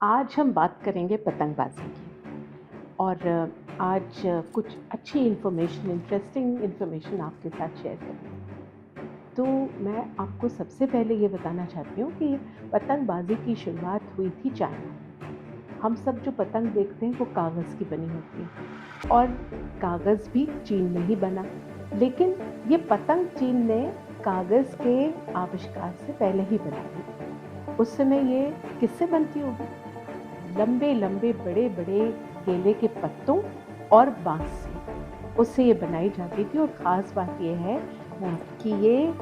आज हम बात करेंगे पतंगबाज़ी की और आज कुछ अच्छी इन्फॉर्मेशन, इंटरेस्टिंग इन्फॉर्मेशन आपके साथ शेयर करूँगी। तो मैं आपको सबसे पहले ये बताना चाहती हूँ कि पतंगबाज़ी की शुरुआत हुई थी चाइना में। हम सब जो पतंग देखते हैं वो कागज़ की बनी होती है और कागज़ भी चीन में ही बना। लेकिन ये पतंग चीन ने कागज़ के आविष्कार से पहले ही बना दी। उस समय ये किससे बनती होगी? लंबे-लंबे, बड़े-बड़े केले के पत्तों और बाँस से, उससे ये बनाई जाती थी और ख़ास बात ये है कि ये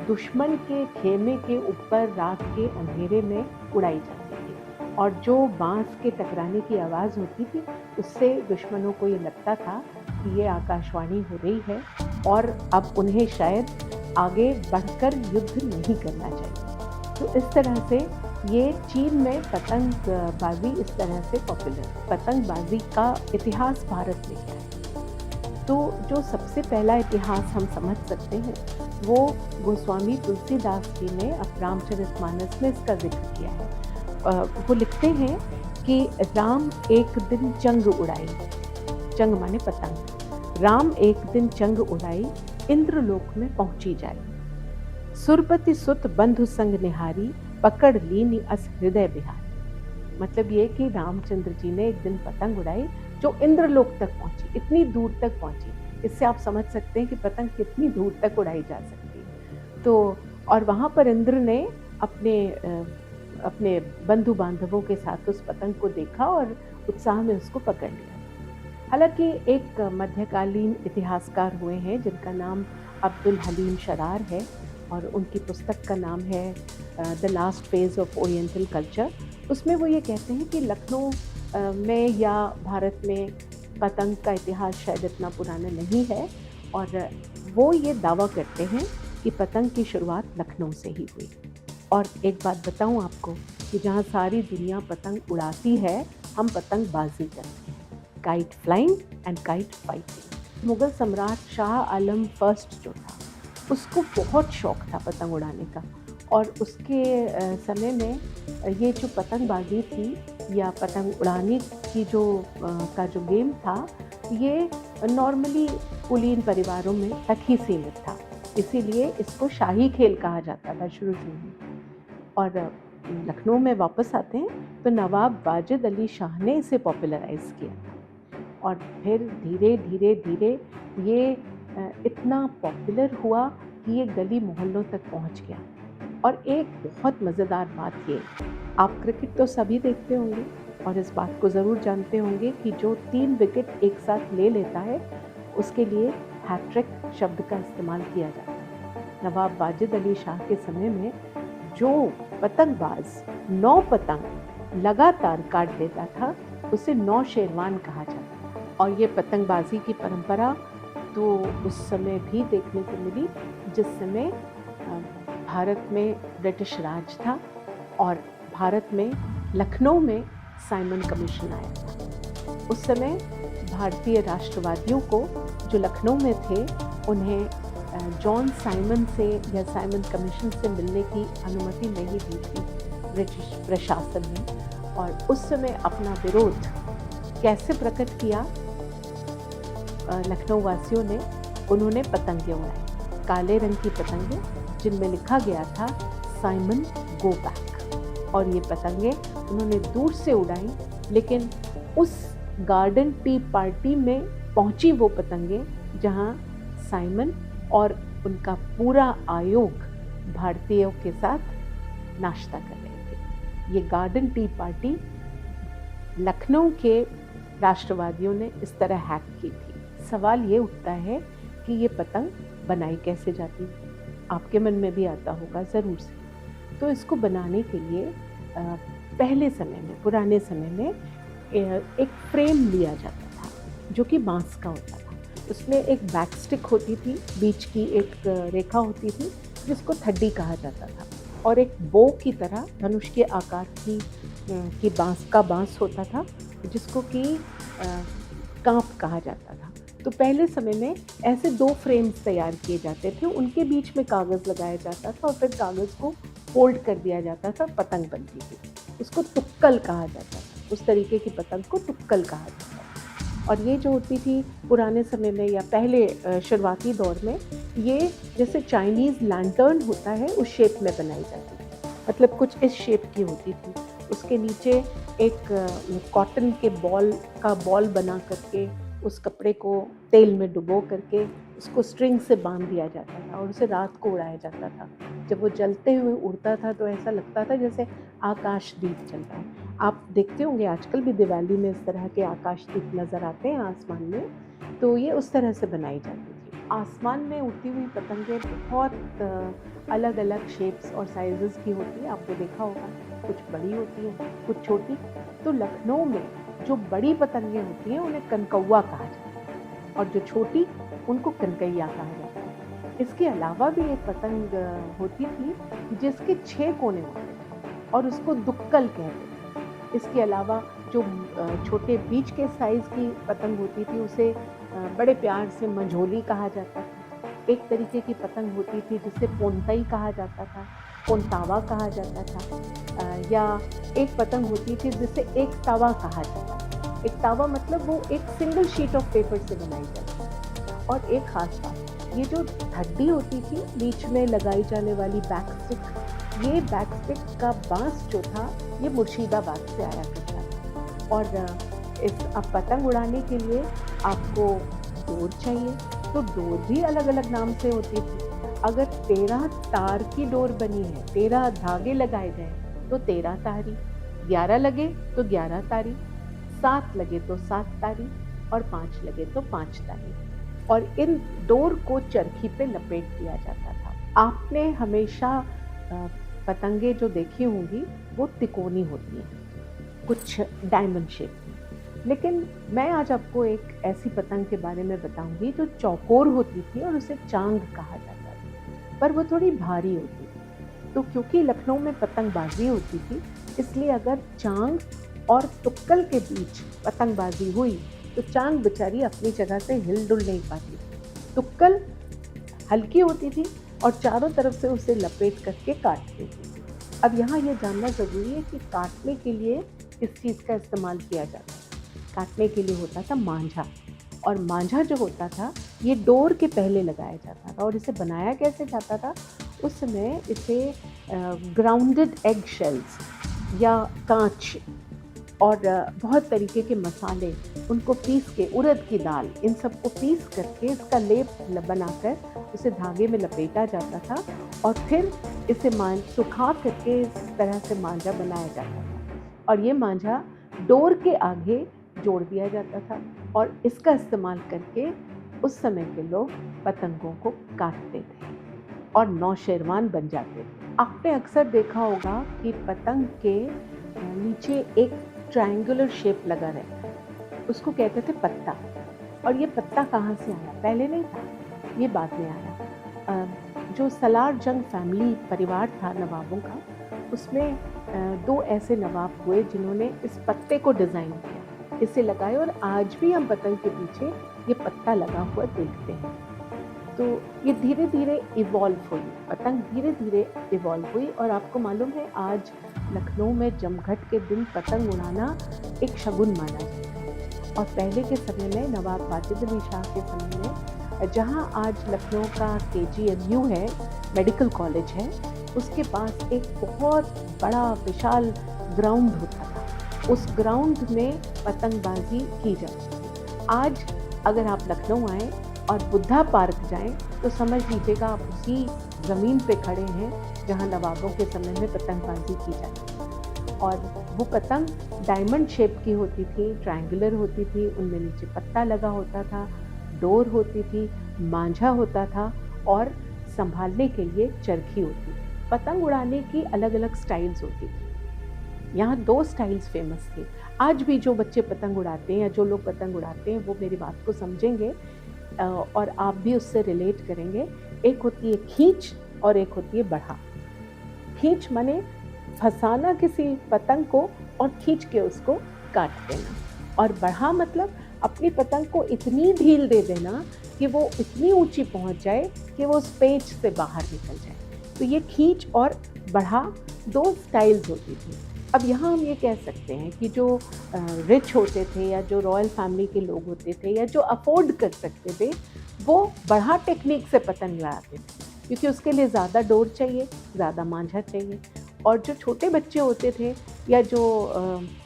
दुश्मन के ख़ेमे के ऊपर रात के अंधेरे में उड़ाई जाती थी और जो बाँस के टकराने की आवाज़ होती थी, उससे दुश्मनों को ये लगता था कि ये आकाशवाणी हो रही है और अब उन्हें शायद आगे बढ़कर युद्ध नहीं करना चाहिए। तो इस तरह से ये चीन में पतंगबाज़ी इस तरह से पॉपुलर है। पतंगबाज़ी का इतिहास भारत में क्या है? तो जो सबसे पहला इतिहास हम समझ सकते हैं, वो गोस्वामी तुलसीदास जी ने अपने रामचरितमानस में इसका ज़िक्र किया है। वो लिखते हैं कि राम एक दिन चंग उड़ाई, चंग माने पतंग। राम एक दिन चंग उड़ाई, इंद्रलोक में पहुँची जाई। सुरपति सुत बंधु संग निहारी, पकड़ लीनी अस हृदय बिहारी। मतलब ये कि रामचंद्र जी ने एक दिन पतंग उड़ाई जो इंद्रलोक तक पहुंची, इतनी दूर तक पहुंची। इससे आप समझ सकते हैं कि पतंग कितनी दूर तक उड़ाई जा सकती है। तो और वहां पर इंद्र ने अपने बंधु बांधवों के साथ उस पतंग को देखा और उत्साह में उसको पकड़ लिया। हालांकि एक मध्यकालीन इतिहासकार हुए हैं जिनका नाम अब्दुल हलीम शरार है और उनकी पुस्तक का नाम है the last phase of oriental culture. उसमें वो ये कहते हैं कि लखनऊ में या भारत में पतंग का इतिहास शायद इतना पुराना नहीं है और वो ये दावा करते हैं कि पतंग की शुरुआत लखनऊ से ही हुई। और एक बात बताऊं आपको कि जहाँ सारी दुनिया पतंग उड़ाती है, हम पतंगबाजी करते हैं, kite flying and kite fighting. Mughal सम्राट शाह आलम फर्स्ट जो था, उसको बहुत शौक था पतंग उड़ाने का और उसके समय में ये जो पतंगबाजी थी या पतंग उड़ाने की का जो गेम था, ये नॉर्मली कुलीन परिवारों में तक ही सीमित था। इसीलिए इसको शाही खेल कहा जाता था शुरू-शुरू में। और लखनऊ में वापस आते हैं तो नवाब वाजिद अली शाह ने इसे पॉपुलराइज़ किया था और फिर धीरे-धीरे ये इतना पॉपुलर हुआ कि ये गली मोहल्लों तक पहुंच गया। और एक बहुत मज़ेदार बात ये, आप क्रिकेट तो सभी देखते होंगे और इस बात को ज़रूर जानते होंगे कि जो 3 विकेट एक साथ ले लेता है, उसके लिए हैट्रिक शब्द का इस्तेमाल किया जाता है। नवाब वाजिद अली शाह के समय में जो पतंगबाज 9 पतंग लगातार काट देता था, उसे 9 शेरवान कहा जाता था। और ये पतंगबाजी की परंपरा तो उस समय भी देखने को मिली जिस समय भारत में ब्रिटिश राज था और भारत में लखनऊ में साइमन कमीशन आया था। उस समय भारतीय राष्ट्रवादियों को जो लखनऊ में थे, उन्हें जॉन साइमन से या साइमन कमीशन से मिलने की अनुमति नहीं दी थी ब्रिटिश प्रशासन ने। और उस समय अपना विरोध कैसे प्रकट किया लखनऊ वासियों ने? उन्होंने पतंगे उड़ाई, काले रंग की पतंगे जिनमें लिखा गया था साइमन गो बैक। और ये पतंगे उन्होंने दूर से उड़ाई, लेकिन उस गार्डन टी पार्टी में पहुंची वो पतंगे जहां साइमन और उनका पूरा आयोग भारतीयों के साथ नाश्ता कर रहे थे। ये गार्डन टी पार्टी लखनऊ के राष्ट्रवादियों ने इस तरह हैक की थी। सवाल ये उठता है कि ये पतंग बनाई कैसे जाती है? आपके मन में भी आता होगा ज़रूर से। तो इसको बनाने के लिए पहले समय में, पुराने समय में एक फ्रेम लिया जाता था जो कि बांस का होता था। उसमें एक बैक स्टिक होती थी, बीच की एक रेखा होती थी जिसको थड्डी कहा जाता था और एक बो की तरह धनुष के आकार की बांस का बांस होता था जिसको कि कांप कहा जाता था। तो पहले समय में ऐसे 2 फ्रेम्स तैयार किए जाते थे, उनके बीच में कागज़ लगाया जाता था और फिर कागज़ को फोल्ड कर दिया जाता था, पतंग बनती थी। उसको तुक्कल कहा जाता था। उस तरीके की पतंग को तुक्कल कहा जाता था। और ये जो होती थी पुराने समय में या पहले शुरुआती दौर में, ये जैसे चाइनीज़ लैंटर्न होता है उस शेप में बनाई जाती थी। मतलब कुछ इस शेप की होती थी। उसके नीचे एक कॉटन के बॉल का बॉल बना करके उस कपड़े को तेल में डुबो करके उसको स्ट्रिंग से बांध दिया जाता था और उसे रात को उड़ाया जाता था। जब वो जलते हुए उड़ता था तो ऐसा लगता था जैसे आकाशदीप चल रहा है। आप देखते होंगे आजकल भी दिवाली में इस तरह के आकाशदीप नज़र आते हैं आसमान में, तो ये उस तरह से बनाई जाती थी। आसमान में उड़ती हुई पतंगें बहुत अलग-अलग शेप्स और साइज़ेस की होती हैं, आपने देखा होगा। कुछ बड़ी होती हैं, कुछ छोटी। तो लखनऊ में जो बड़ी पतंगें होती हैं उन्हें कनकौआ कहा जाता है और जो छोटी उनको कनकैया कहा जाता है। इसके अलावा भी एक पतंग होती थी जिसके 6 कोने होते थे और उसको दुक्कल कहते थे। इसके अलावा जो छोटे बीच के साइज़ की पतंग होती थी उसे बड़े प्यार से मंझोली कहा जाता था। एक तरीके की पतंग होती थी जिसे पोंतई कहा जाता था, पोंतावा कहा जाता था। या एक पतंग होती थी जिसे एक तावा कहा जाता था। एक तावा मतलब वो एक सिंगल शीट ऑफ पेपर से बनाई जाती थी। और एक ख़ास बात, ये जो हड्डी होती थी बीच में लगाई जाने वाली बैक स्टिक, ये बैक स्टिक का बाँस जो था ये मुर्शिदाबाद से आया करता था। और इस अब पतंग उड़ाने के लिए आपको डोर चाहिए, तो डोर भी अलग-अलग नाम से होती थी। अगर 13 तार की डोर बनी है, 13 धागे लगाए गए तो 13 तारी, 11 लगे तो 11 तारी, 7 लगे तो 7 तारी और 5 लगे तो 5 तारी। और इन डोर को चरखी पे लपेट दिया जाता था। आपने हमेशा पतंगे जो देखी होंगी वो तिकोनी होती हैं, कुछ डायमंड शेप में। लेकिन मैं आज आपको एक ऐसी पतंग के बारे में बताऊंगी जो चौकोर होती थी और उसे चांग कहा जाता था, पर वो थोड़ी भारी होती थी। तो क्योंकि लखनऊ में पतंगबाजी होती थी, इसलिए अगर चांग और तुक्कल के बीच पतंगबाजी हुई तो चांग बेचारी अपनी जगह से हिल डुल नहीं पाती थी। तुक्कल हल्की होती थी और चारों तरफ से उसे लपेट करके काट देती थी। अब यहाँ ये जानना ज़रूरी है कि काटने के लिए किस चीज़ का इस्तेमाल किया जाता है। काटने के लिए होता था मांझा, और मांझा जो होता था ये डोर के पहले लगाया जाता था। और इसे बनाया कैसे जाता था, उस समय इसे ग्राउंडेड एग शेल्स या कांच और बहुत तरीके के मसाले, उनको पीस के, उड़द की दाल, इन सबको पीस करके इसका लेप बनाकर उसे धागे में लपेटा जाता था और फिर इसे सुखा करके इस तरह से मांझा बनाया जाता था। और ये मांझा डोर के आगे जोड़ दिया जाता था और इसका इस्तेमाल करके उस समय के लोग पतंगों को काटते थे और नौशेरवान बन जाते थे। आपने अक्सर देखा होगा कि पतंग के नीचे एक ट्रायंगुलर शेप लगा रहता है, उसको कहते थे पत्ता। और ये पत्ता कहाँ से आया? पहले नहीं था, ये बाद में आया। जो सलार जंग फैमिली परिवार था नवाबों का, उसमें 2 ऐसे नवाब हुए जिन्होंने इस पत्ते को डिज़ाइन किया, इसे लगाए, और आज भी हम पतंग के पीछे ये पत्ता लगा हुआ देखते हैं। तो ये धीरे धीरे इवॉल्व हुई, पतंग धीरे धीरे इवॉल्व हुई। और आपको मालूम है आज लखनऊ में जमघट के दिन पतंग उड़ाना एक शगुन माना जाता है। और पहले के समय में नवाब वाजिद अली शाह के समय में, जहाँ आज लखनऊ का KGMU है, मेडिकल कॉलेज है, उसके पास एक बहुत बड़ा विशाल ग्राउंड होता था। उस ग्राउंड में पतंगबाजी की जाती थी। आज अगर आप लखनऊ आएँ और बुद्धा पार्क जाएं तो समझ लीजिएगा आप उसी ज़मीन पे खड़े हैं जहां नवाबों के समय में पतंगबाजी की जाती थी। और वो पतंग डायमंड शेप की होती थी, ट्रायंगुलर होती थी, उनमें नीचे पत्ता लगा होता था, डोर होती थी, मांझा होता था और संभालने के लिए चरखी होती थी। पतंग उड़ाने की अलग अलग स्टाइल्स होती थी। यहाँ 2 स्टाइल्स फेमस थे। आज भी जो बच्चे पतंग उड़ाते हैं या जो लोग पतंग उड़ाते हैं वो मेरी बात को समझेंगे और आप भी उससे रिलेट करेंगे। एक होती है खींच और एक होती है बढ़ा। खींच माने फंसाना किसी पतंग को और खींच के उसको काट देना, और बढ़ा मतलब अपनी पतंग को इतनी ढील दे देना कि वो इतनी ऊंची पहुंच जाए कि वो उस पेच से बाहर निकल जाए। तो ये खींच और बढ़ा 2 स्टाइल्स होती थी। अब यहाँ हम ये कह सकते हैं कि जो रिच होते थे या जो रॉयल फैमिली के लोग होते थे या जो अफ़ोर्ड कर सकते थे, वो बढ़ा टेक्नीक से पतंग लड़ाते थे, क्योंकि उसके लिए ज़्यादा डोर चाहिए, ज़्यादा मांझा चाहिए। और जो छोटे बच्चे होते थे या जो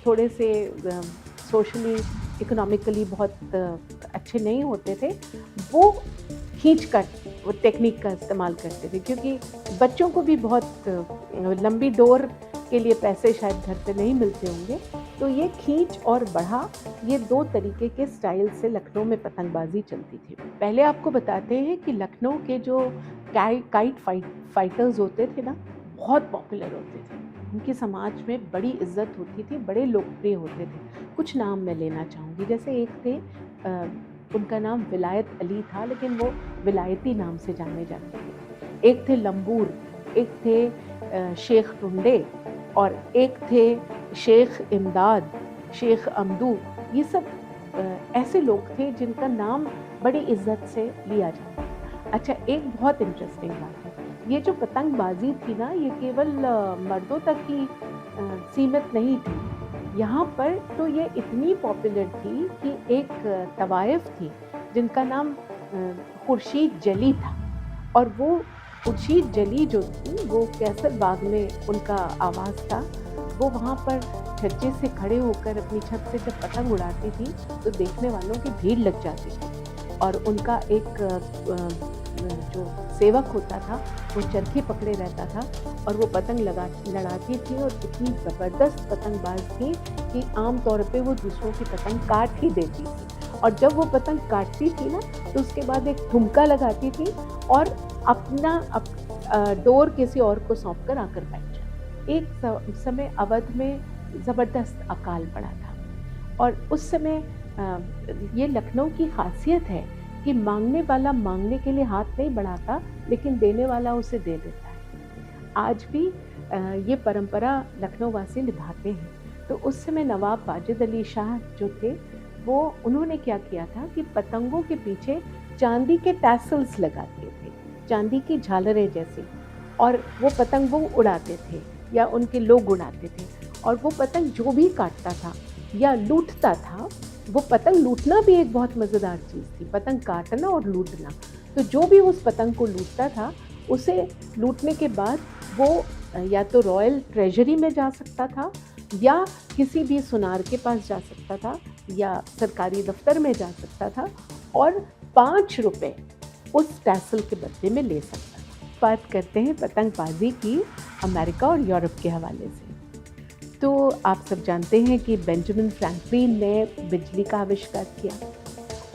थोड़े से सोशली, इकोनॉमिकली बहुत अच्छे नहीं होते थे, वो खींच कर वो टेक्नीक का इस्तेमाल करते थे, क्योंकि बच्चों को भी बहुत लंबी डोर के लिए पैसे शायद घर से नहीं मिलते होंगे। तो ये खींच और बढ़ा, ये 2 तरीके के स्टाइल से लखनऊ में पतंगबाज़ी चलती थी। पहले आपको बताते हैं कि लखनऊ के जो काइट फाइटर्स होते थे ना, बहुत पॉपुलर होते थे। उनकी समाज में बड़ी इज़्ज़त होती थी, बड़े लोकप्रिय होते थे। कुछ नाम मैं लेना चाहूँगी, जैसे एक थे उनका नाम विलायत अली था, लेकिन वो विलायती नाम से जाने जाते थे। एक थे लंबूर, एक थे शेख टुंडे और एक थे शेख इमदाद, शेख अमदू। ये सब ऐसे लोग थे जिनका नाम बड़ी इज़्ज़त से लिया जाता था। अच्छा, एक बहुत इंटरेस्टिंग बात है, ये जो पतंगबाज़ी थी ना, ये केवल मर्दों तक ही सीमित नहीं थी। यहाँ पर तो ये इतनी पॉपुलर थी कि एक तवाइफ थी जिनका नाम खुर्शीद जली था, और वो खुर्शीद जली जो थी, वो कैसर बाग में उनका आवास था। वो वहाँ पर छज्जे से खड़े होकर अपनी छत से जब पतंग उड़ाती थी, तो देखने वालों की भीड़ लग जाती थी। और उनका एक जो सेवक होता था, वो चरखी पकड़े रहता था और वो पतंग लड़ाती थी, और इतनी ज़बरदस्त पतंगबाज थी कि आम तौर पे वो दूसरों की पतंग काट ही देती थी। और जब वो पतंग काटती थी ना, तो उसके बाद एक ठुमका लगाती थी और अपना डोर किसी और को सौंप कर आकर बैठ जाती। एक समय अवध में ज़बरदस्त अकाल पड़ा था, और उस समय ये लखनऊ की खासियत है कि मांगने वाला मांगने के लिए हाथ नहीं बढ़ाता, लेकिन देने वाला उसे दे देता है। आज भी ये परंपरा लखनऊ वासी निभाते हैं। तो उस समय नवाब वाजिद अली शाह जो थे, वो उन्होंने क्या किया था कि पतंगों के पीछे चांदी के टैसल्स लगा दिए थे, चांदी की झालरें जैसी, और वो पतंग वो उड़ाते थे या उनके लोग उड़ाते थे। और वो पतंग जो भी काटता था या लूटता था, वो पतंग लूटना भी एक बहुत मज़ेदार चीज़ थी, पतंग काटना और लूटना। तो जो भी उस पतंग को लूटता था, उसे लूटने के बाद वो या तो रॉयल ट्रेजरी में जा सकता था, या किसी भी सुनार के पास जा सकता था, या सरकारी दफ्तर में जा सकता था, और 5 रुपए उस टैसल के बदले में ले सकता था। बात करते हैं पतंगबाजी की अमेरिका और यूरोप के हवाले से। तो आप सब जानते हैं कि बेंजामिन फ्रैंकलिन ने बिजली का आविष्कार किया,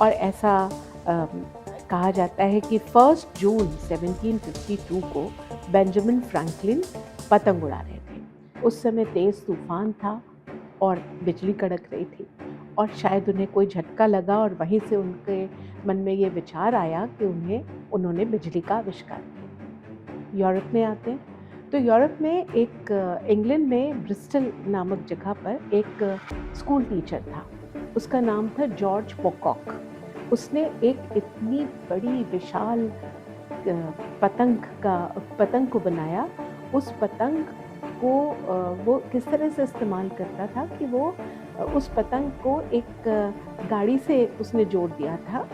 और ऐसा कहा जाता है कि 1 जून 1752 को बेंजामिन फ्रैंकलिन पतंग उड़ा रहे थे। उस समय तेज़ तूफान था और बिजली कड़क रही थी, और शायद उन्हें कोई झटका लगा, और वहीं से उनके मन में ये विचार आया कि उन्होंने बिजली का आविष्कार किया। यूरोप में आते हैं, तो यूरोप में एक इंग्लैंड में ब्रिस्टल नामक जगह पर एक स्कूल टीचर था। उसका नाम था जॉर्ज पॉकॉक। उसने एक इतनी बड़ी विशाल पतंग को बनाया। उस पतंग को वो किस तरह से इस्तेमाल करता था कि वो उस पतंग को एक गाड़ी से उसने जोड़ दिया था,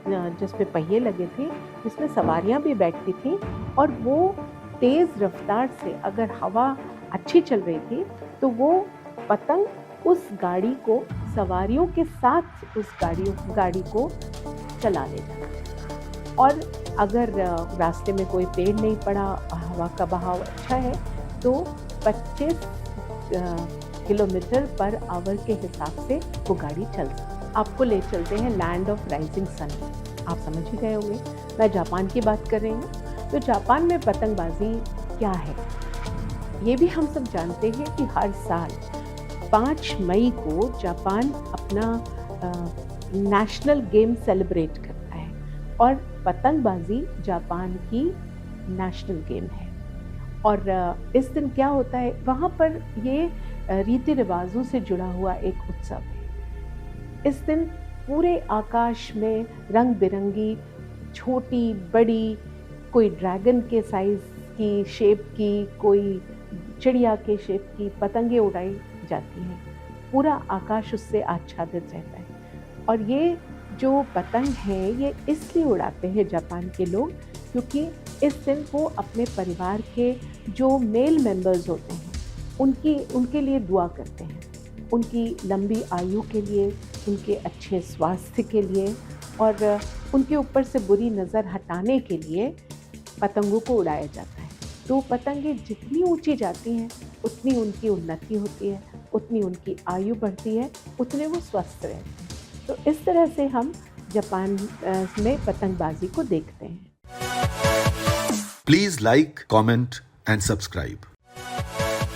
जिसपे पहिए लगे थे, जिसमें सवारियां भी बैठती थीं, और वो तेज़ रफ्तार से, अगर हवा अच्छी चल रही थी, तो वो पतंग उस गाड़ी को सवारियों के साथ उस गाड़ी को चला ले जाता। और अगर रास्ते में कोई पेड़ नहीं पड़ा, हवा का बहाव अच्छा है, तो 25 किलोमीटर पर आवर के हिसाब से वो गाड़ी चल सकती। आपको ले चलते हैं लैंड ऑफ राइजिंग सन। आप समझ ही गए होंगे, मैं जापान की बात कर रही हूँ। तो जापान में पतंगबाजी क्या है, ये भी हम सब जानते हैं कि हर साल 5 मई को जापान अपना नेशनल गेम सेलिब्रेट करता है, और पतंगबाजी जापान की नेशनल गेम है। और इस दिन क्या होता है वहाँ पर, ये रीति रिवाजों से जुड़ा हुआ एक उत्सव है। इस दिन पूरे आकाश में रंग बिरंगी, छोटी बड़ी, कोई ड्रैगन के साइज़ की शेप की, कोई चिड़िया के शेप की पतंगें उड़ाई जाती हैं। पूरा आकाश उससे आच्छादित रहता है। और ये जो पतंग है ये इसलिए उड़ाते हैं जापान के लोग क्योंकि इस दिन वो अपने परिवार के जो मेल मेंबर्स होते हैं उनके लिए दुआ करते हैं, उनकी लंबी आयु के लिए, उनके अच्छे स्वास्थ्य के लिए और उनके ऊपर से बुरी नज़र हटाने के लिए पतंगों को उड़ाया जाता है। तो पतंगें जितनी ऊंची जाती हैं उतनी उनकी उन्नति होती है, उतनी उनकी आयु बढ़ती है, उतने वो स्वस्थ रहते हैं। तो इस तरह से हम जापान में पतंगबाजी को देखते हैं। Please like, comment and subscribe.